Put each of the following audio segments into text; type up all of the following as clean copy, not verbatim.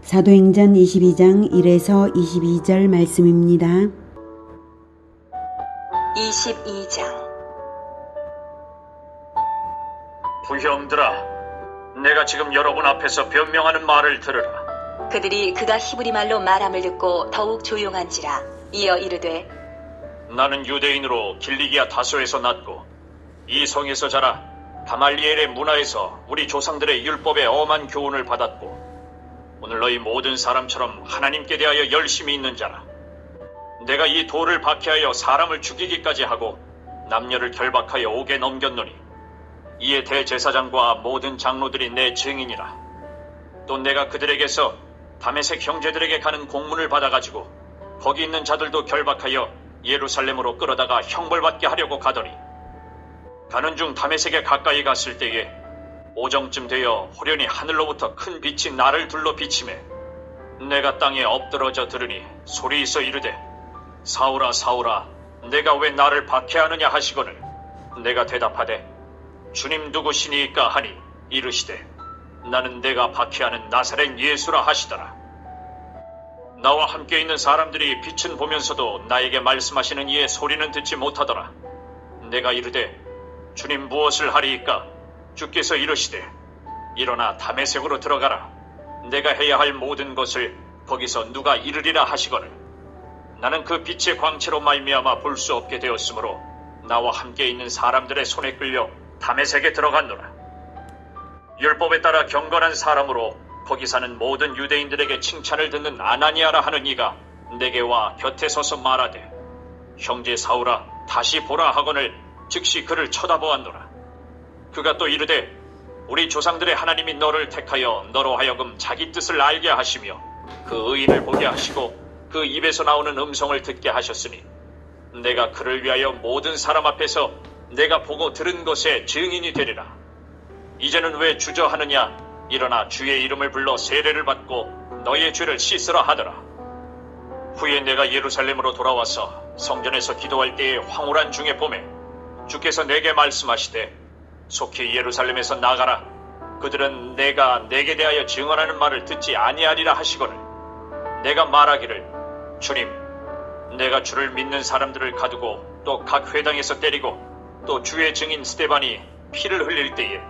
사도행전 22장 1에서 22절 말씀입니다. 22장. 부형들아, 내가 지금 여러분 앞에서 변명하는 말을 들으라. 그들이 그가 히브리 말로 말함을 듣고 더욱 조용한지라. 이어 이르되, 나는 유대인으로 길리기아 다소에서 났고 이 성에서 자라 가말리엘의 문화에서 우리 조상들의 율법에 엄한 교훈을 받았고 오늘 너희 모든 사람처럼 하나님께 대하여 열심히 있는 자라. 내가 이 돌을 박해하여 사람을 죽이기까지 하고 남녀를 결박하여 옥에 넘겼노니 이에 대제사장과 모든 장로들이 내 증인이라. 또 내가 그들에게서 다메섹 형제들에게 가는 공문을 받아가지고 거기 있는 자들도 결박하여 예루살렘으로 끌어다가 형벌받게 하려고 가더니 가는 중 다메섹에 가까이 갔을 때에 오정쯤 되어 호련히 하늘로부터 큰 빛이 나를 둘러 비치매 내가 땅에 엎드러져 들으니 소리 있어 이르되, 사울아 사울아, 내가 왜 나를 박해하느냐 하시거늘 내가 대답하되, 주님 누구시니까 하니 이르시되, 나는 내가 박해하는 나사렛 예수라 하시더라. 나와 함께 있는 사람들이 빛은 보면서도 나에게 말씀하시는 이의 소리는 듣지 못하더라. 내가 이르되, 주님 무엇을 하리이까? 주께서 이르시되, 일어나 다메섹으로 들어가라. 내가 해야 할 모든 것을 거기서 누가 이르리라 하시거늘 나는 그 빛의 광채로 말미암아 볼 수 없게 되었으므로 나와 함께 있는 사람들의 손에 끌려 다메섹에 들어갔노라. 율법에 따라 경건한 사람으로 거기 사는 모든 유대인들에게 칭찬을 듣는 아나니아라 하는 이가 내게 와 곁에 서서 말하되, 형제 사울아 다시 보라 하거늘 즉시 그를 쳐다보았노라. 그가 또 이르되, 우리 조상들의 하나님이 너를 택하여 너로 하여금 자기 뜻을 알게 하시며 그 의인을 보게 하시고 그 입에서 나오는 음성을 듣게 하셨으니 내가 그를 위하여 모든 사람 앞에서 내가 보고 들은 것에 증인이 되리라. 이제는 왜 주저하느냐? 일어나 주의 이름을 불러 세례를 받고 너의 죄를 씻으라 하더라. 후에 내가 예루살렘으로 돌아와서 성전에서 기도할 때에 황홀한 중에 보매 주께서 내게 말씀하시되, 속히 예루살렘에서 나가라. 그들은 내가 내게 대하여 증언하는 말을 듣지 아니하리라 하시거늘 내가 말하기를, 주님, 내가 주를 믿는 사람들을 가두고 또 각 회당에서 때리고 또 주의 증인 스데반이 피를 흘릴 때에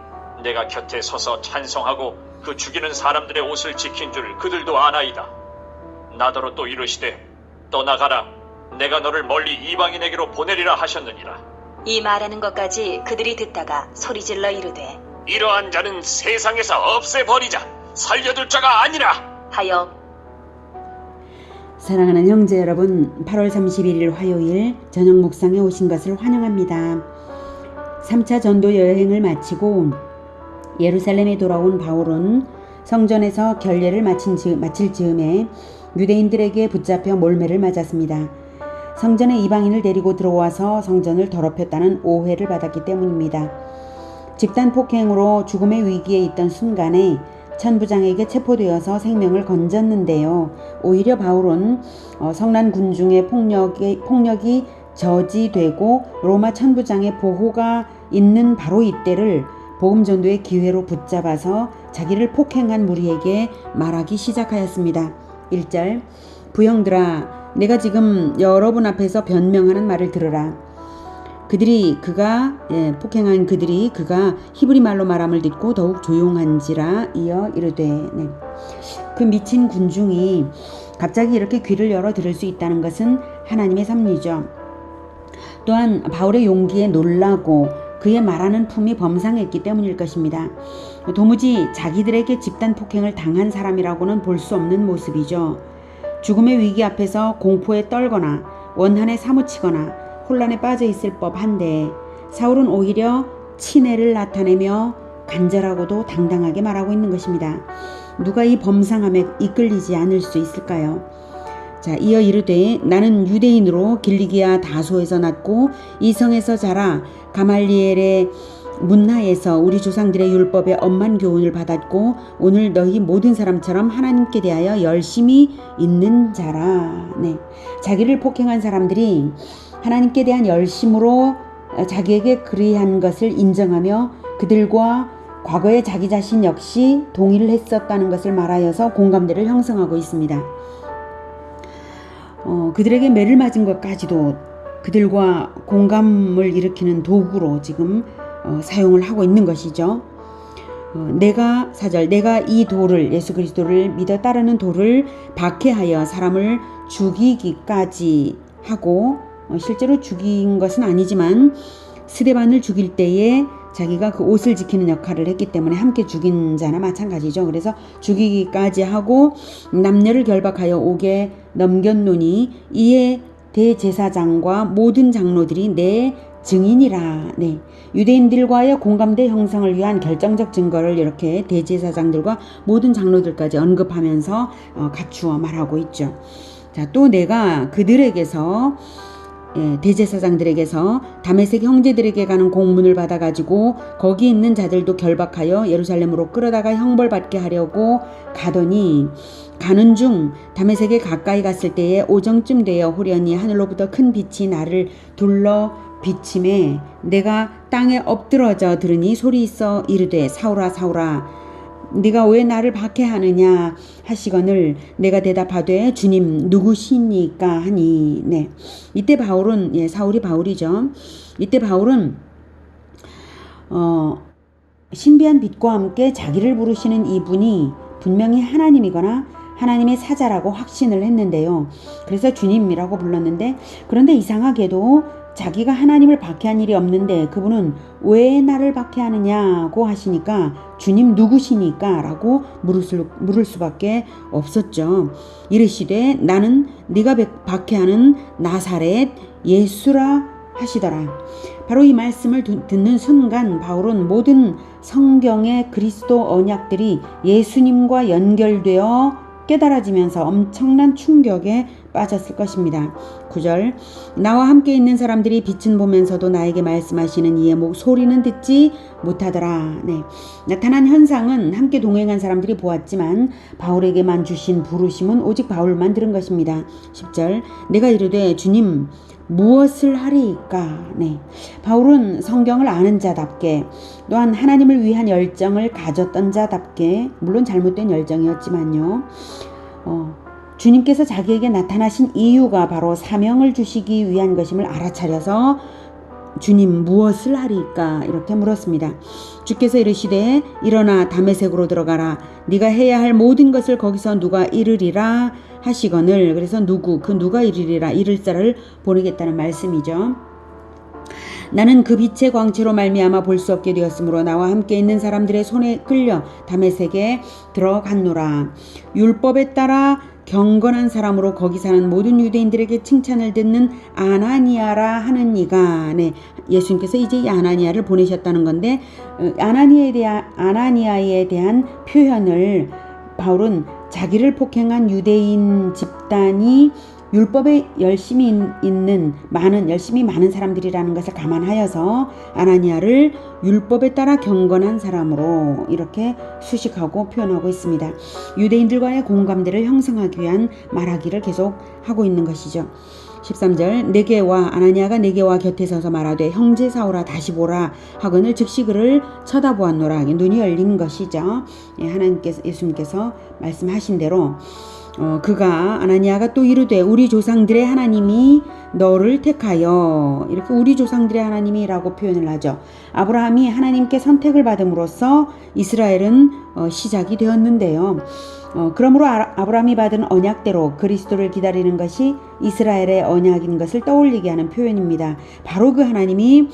내가 곁에 서서 찬송하고 그 죽이는 사람들의 옷을 지킨 줄 그들도 아나이다. 나더러 또 이르시되, 떠나가라. 내가 너를 멀리 이방인에게로 보내리라 하셨느니라. 이 말하는 것까지 그들이 듣다가 소리질러 이르되, 이러한 자는 세상에서 없애버리자. 살려둘 자가 아니라 하여 사랑하는 형제 여러분, 8월 31일 화요일 저녁 묵상에 오신 것을 환영합니다. 3차 전도 여행을 마치고 예루살렘에 돌아온 바울은 성전에서 결례를 마칠 즈음에 유대인들에게 붙잡혀 몰매를 맞았습니다. 성전에 이방인을 데리고 들어와서 성전을 더럽혔다는 오해를 받았기 때문입니다. 집단 폭행으로 죽음의 위기에 있던 순간에 천부장에게 체포되어서 생명을 건졌는데요. 오히려 바울은 성난 군중의 폭력이 저지되고 로마 천부장의 보호가 있는 바로 이때를 복음 전도의 기회로 붙잡아서 자기를 폭행한 무리에게 말하기 시작하였습니다. 1절, 부형들아, 내가 지금 여러분 앞에서 변명하는 말을 들으라. 폭행한 그들이 그가 히브리 말로 말함을 듣고 더욱 조용한지라. 이어 이르되, 그 미친 군중이 갑자기 이렇게 귀를 열어 들을 수 있다는 것은 하나님의 섭리죠. 또한 바울의 용기에 놀라고 그의 말하는 품이 범상했기 때문일 것입니다. 도무지 자기들에게 집단 폭행을 당한 사람이라고는 볼 수 없는 모습이죠. 죽음의 위기 앞에서 공포에 떨거나 원한에 사무치거나 혼란에 빠져 있을 법한데 사울은 오히려 친애를 나타내며 간절하고도 당당하게 말하고 있는 것입니다. 누가 이 범상함에 이끌리지 않을 수 있을까요? 자, 이어 이르되, 나는 유대인으로 길리기아 다소에서 났고 이 성에서 자라 가말리엘의 문화에서 우리 조상들의 율법에 엄한 교훈을 받았고 오늘 너희 모든 사람처럼 하나님께 대하여 열심히 있는 자라. 자기를 폭행한 사람들이 하나님께 대한 열심으로 자기에게 그리한 것을 인정하며 그들과 과거에 자기 자신 역시 동의를 했었다는 것을 말하여서 공감대를 형성하고 있습니다. 그들에게 매를 맞은 것까지도 그들과 공감을 일으키는 도구로 지금 사용을 하고 있는 것이죠. 내가 4절 내가 이 돌을 예수 그리스도를 믿어 따르는 돌을 박해하여 사람을 죽이기까지 하고 실제로 죽인 것은 아니지만 스데반을 죽일 때에 자기가 그 옷을 지키는 역할을 했기 때문에 함께 죽인 자나 마찬가지죠. 그래서 죽이기까지 하고 남녀를 결박하여 옥에 넘겼노니 이에 대제사장과 모든 장로들이 내 증인이라. 네. 유대인들과의 공감대 형성을 위한 결정적 증거를 이렇게 대제사장들과 모든 장로들까지 언급하면서 갖추어 말하고 있죠. 자, 또 내가 그들에게서 대제사장들에게서 다메섹 형제들에게 가는 공문을 받아가지고 거기 있는 자들도 결박하여 예루살렘으로 끌어다가 형벌받게 하려고 가더니 가는 중 다메섹에 가까이 갔을 때에 오정쯤 되어 호련히 하늘로부터 큰 빛이 나를 둘러 비침에 내가 땅에 엎드러져 들으니 소리 있어 이르되 사울아 사울아 네가 왜 나를 박해하느냐 하시거늘 내가 대답하되 주님 누구시니까 하니. 네. 이때 바울은 사울이 바울이죠. 이때 바울은 신비한 빛과 함께 자기를 부르시는 이분이 분명히 하나님이거나 하나님의 사자라고 확신을 했는데요. 그래서 주님이라고 불렀는데 그런데 이상하게도 자기가 하나님을 박해한 일이 없는데 그분은 왜 나를 박해하느냐고 하시니까 주님 누구시니까 라고 물을 수밖에 없었죠. 이르시되 나는 네가 박해하는 나사렛 예수라 하시더라. 바로 이 말씀을 듣는 순간 바울은 모든 성경의 그리스도 언약들이 예수님과 연결되어 깨달아지면서 엄청난 충격에 빠졌을 것입니다. 9절 나와 함께 있는 사람들이 빛은 보면서도 나에게 말씀하시는 이의 소리는 듣지 못하더라. 네. 나타난 현상은 함께 동행한 사람들이 보았지만 바울에게만 주신 부르심은 오직 바울만 들은 것입니다. 10절 내가 이르되 주님 무엇을 하리이까. 네. 바울은 성경을 아는 자답게 또한 하나님을 위한 열정을 가졌던 자답게 물론 잘못된 열정이었지만요. 주님께서 자기에게 나타나신 이유가 바로 사명을 주시기 위한 것임을 알아차려서 주님 무엇을 하리이까 이렇게 물었습니다. 주께서 이르시되 일어나 다메섹으로 들어가라. 네가 해야 할 모든 것을 거기서 누가 이르리라 하시거늘. 그래서 누가 이르리라 이를 자를 보내겠다는 말씀이죠. 나는 그 빛의 광채로 말미암아 볼 수 없게 되었으므로 나와 함께 있는 사람들의 손에 끌려 다메섹에 들어갔노라. 율법에 따라 경건한 사람으로 거기 사는 모든 유대인들에게 칭찬을 듣는 아나니아라 하는 이가. 네, 예수님께서 이제 이 아나니아를 보내셨다는 건데 아나니아에 대한 표현을 바울은 자기를 폭행한 유대인 집단이 율법에 열심히 많은 사람들이라는 것을 감안하여서 아나니아를 율법에 따라 경건한 사람으로 이렇게 수식하고 표현하고 있습니다. 유대인들과의 공감대를 형성하기 위한 말하기를 계속 하고 있는 것이죠. 13절 아나니아가 내게 와 곁에 서서 말하되 형제 사울아 다시 보라 하거늘 즉시 그를 쳐다보았노라. 눈이 열린 것이죠. 예수님께서 말씀하신 대로 아나니아가 또 이르되 우리 조상들의 하나님이 너를 택하여. 이렇게 우리 조상들의 하나님이라고 표현을 하죠. 아브라함이 하나님께 선택을 받음으로써 이스라엘은 시작이 되었는데요. 그러므로 아브라함이 받은 언약대로 그리스도를 기다리는 것이 이스라엘의 언약인 것을 떠올리게 하는 표현입니다. 바로 그 하나님이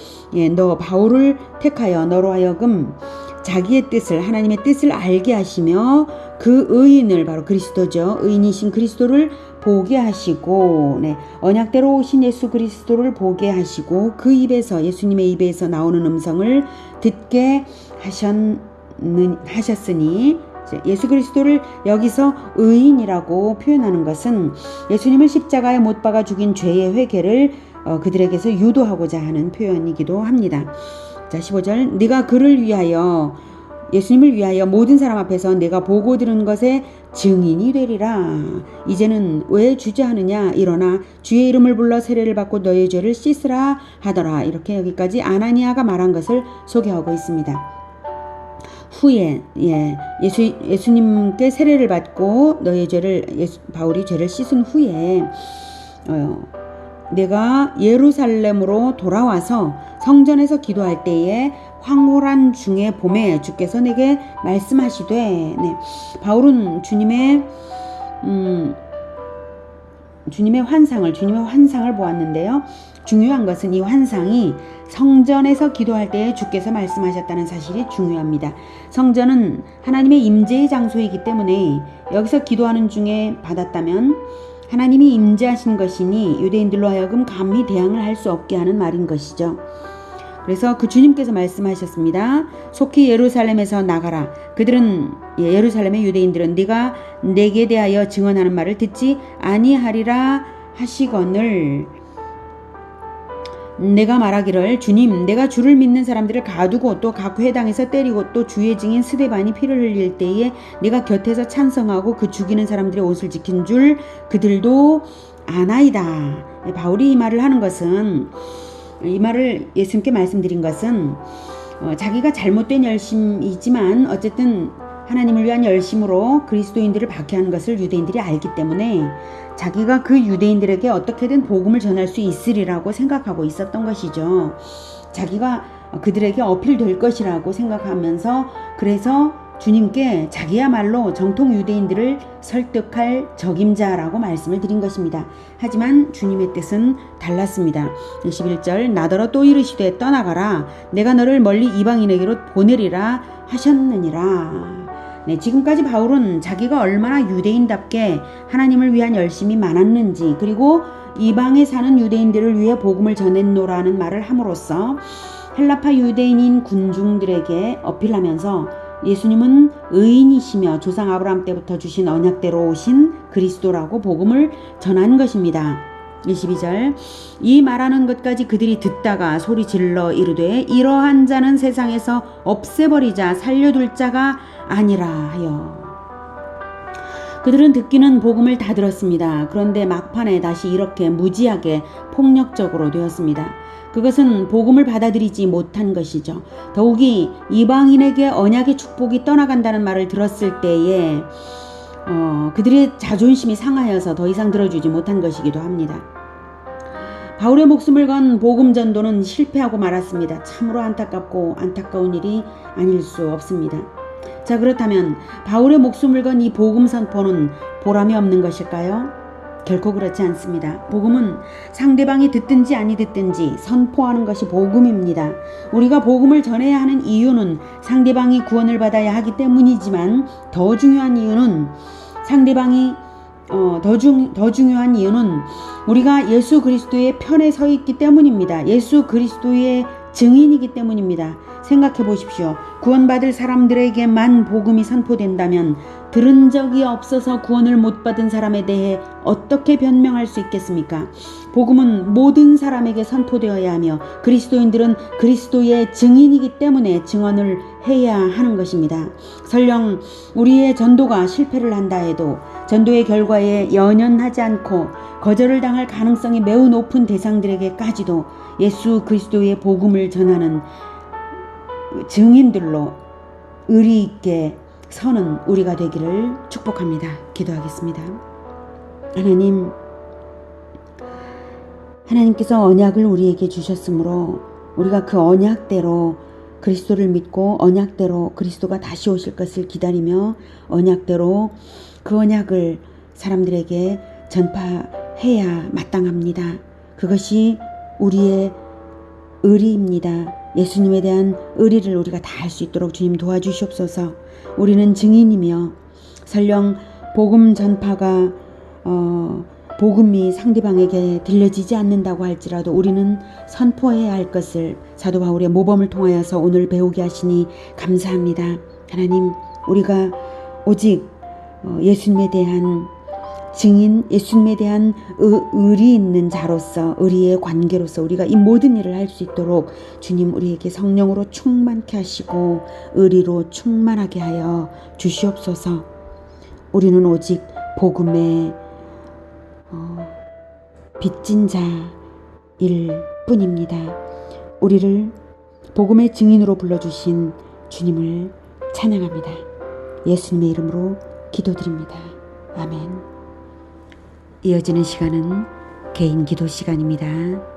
너 바울을 택하여 너로 하여금 자기의 뜻을 하나님의 뜻을 알게 하시며 그 의인을 바로 그리스도죠. 의인이신 그리스도를 보게 하시고 언약대로 오신 예수 그리스도를 보게 하시고 그 입에서 예수님의 입에서 나오는 음성을 듣게 하셨으니 예수 그리스도를 여기서 의인이라고 표현하는 것은 예수님을 십자가에 못 박아 죽인 죄의 회개를 그들에게서 유도하고자 하는 표현이기도 합니다. 자, 15절 네가 그를 위하여 예수님을 위하여 모든 사람 앞에서 내가 보고 들은 것에 증인이 되리라. 이제는 왜 주저하느냐 일어나 주의 이름을 불러 세례를 받고 너의 죄를 씻으라 하더라. 이렇게 여기까지 아나니아가 말한 것을 소개하고 있습니다. 후에 예수님께 세례를 받고 너의 죄를 바울이 죄를 씻은 후에 내가 예루살렘으로 돌아와서 성전에서 기도할 때에 황홀한 중의 봄에 주께서 내게 말씀하시되 바울은 주님의 환상을 보았는데요. 중요한 것은 이 환상이 성전에서 기도할 때에 주께서 말씀하셨다는 사실이 중요합니다. 성전은 하나님의 임재의 장소이기 때문에 여기서 기도하는 중에 받았다면 하나님이 임재하신 것이니 유대인들로 하여금 감히 대항을 할 수 없게 하는 말인 것이죠. 그래서 그 주님께서 말씀하셨습니다. 속히 예루살렘에서 나가라. 그들은 예루살렘의 유대인들은 네가 내게 대하여 증언하는 말을 듣지 아니하리라 하시거늘 내가 말하기를 주님 내가 주를 믿는 사람들을 가두고 또 각 회당에서 때리고 또 주의 증인 스데반이 피를 흘릴 때에 네가 곁에서 찬성하고 그 죽이는 사람들의 옷을 지킨 줄 그들도 아나이다. 바울이 이 말을 하는 것은 이 말을 예수님께 말씀드린 것은 자기가 잘못된 열심이지만 어쨌든 하나님을 위한 열심으로 그리스도인들을 박해하는 것을 유대인들이 알기 때문에 자기가 그 유대인들에게 어떻게든 복음을 전할 수 있으리라고 생각하고 있었던 것이죠. 자기가 그들에게 어필될 것이라고 생각하면서 그래서 주님께 자기야말로 정통 유대인들을 설득할 적임자라고 말씀을 드린 것입니다. 하지만 주님의 뜻은 달랐습니다. 21절 나더러 또 이르시되 떠나가라 내가 너를 멀리 이방인에게로 보내리라 하셨느니라. 지금까지 바울은 자기가 얼마나 유대인답게 하나님을 위한 열심이 많았는지 그리고 이방에 사는 유대인들을 위해 복음을 전했노라는 말을 함으로써 헬라파 유대인인 군중들에게 어필하면서 예수님은 의인이시며 조상 아브라함 때부터 주신 언약대로 오신 그리스도라고 복음을 전한 것입니다. 22절 이 말하는 것까지 그들이 듣다가 소리 질러 이르되 이러한 자는 세상에서 없애버리자 살려둘 자가 아니라 하여. 그들은 듣기는 복음을 다 들었습니다. 그런데 막판에 다시 이렇게 무지하게 폭력적으로 되었습니다. 그것은 복음을 받아들이지 못한 것이죠. 더욱이 이방인에게 언약의 축복이 떠나간다는 말을 들었을 때에 그들의 자존심이 상하여서 더 이상 들어주지 못한 것이기도 합니다. 바울의 목숨을 건 복음 전도는 실패하고 말았습니다. 참으로 안타깝고 안타까운 일이 아닐 수 없습니다. 자, 그렇다면 바울의 목숨을 건 이 복음 선포는 보람이 없는 것일까요? 결코 그렇지 않습니다. 복음은 상대방이 듣든지 아니 듣든지 선포하는 것이 복음입니다. 우리가 복음을 전해야 하는 이유는 상대방이 구원을 받아야 하기 때문이지만 더 중요한 이유는 더 중요한 이유는 우리가 예수 그리스도의 편에 서 있기 때문입니다. 예수 그리스도의 증인이기 때문입니다. 생각해 보십시오. 구원받을 사람들에게만 복음이 선포된다면 들은 적이 없어서 구원을 못 받은 사람에 대해 어떻게 변명할 수 있겠습니까? 복음은 모든 사람에게 선포되어야 하며 그리스도인들은 그리스도의 증인이기 때문에 증언을 해야 하는 것입니다. 설령 우리의 전도가 실패를 한다 해도 전도의 결과에 연연하지 않고 거절을 당할 가능성이 매우 높은 대상들에게까지도 예수 그리스도의 복음을 전하는 증인들로 의리 있게 서는 우리가 되기를 축복합니다. 기도하겠습니다. 하나님께서 언약을 우리에게 주셨으므로 우리가 그 언약대로 그리스도를 믿고 언약대로 그리스도가 다시 오실 것을 기다리며 언약대로 그 언약을 사람들에게 전파해야 마땅합니다. 그것이 우리의 의리입니다. 예수님에 대한 의리를 우리가 다 할 수 있도록 주님 도와주시옵소서. 우리는 증인이며 설령 복음 전파가 복음이 상대방에게 들려지지 않는다고 할지라도 우리는 선포해야 할 것을 사도 바울의 모범을 통하여서 오늘 배우게 하시니 감사합니다. 하나님, 우리가 오직 예수님에 대한 증인, 예수님에 대한 의리 있는 자로서 의리의 관계로서 우리가 이 모든 일을 할 수 있도록 주님 우리에게 성령으로 충만케 하시고 의리로 충만하게 하여 주시옵소서. 우리는 오직 복음의 빚진 자일 뿐입니다. 우리를 복음의 증인으로 불러주신 주님을 찬양합니다. 예수님의 이름으로 기도드립니다. 아멘. 이어지는 시간은 개인 기도 시간입니다.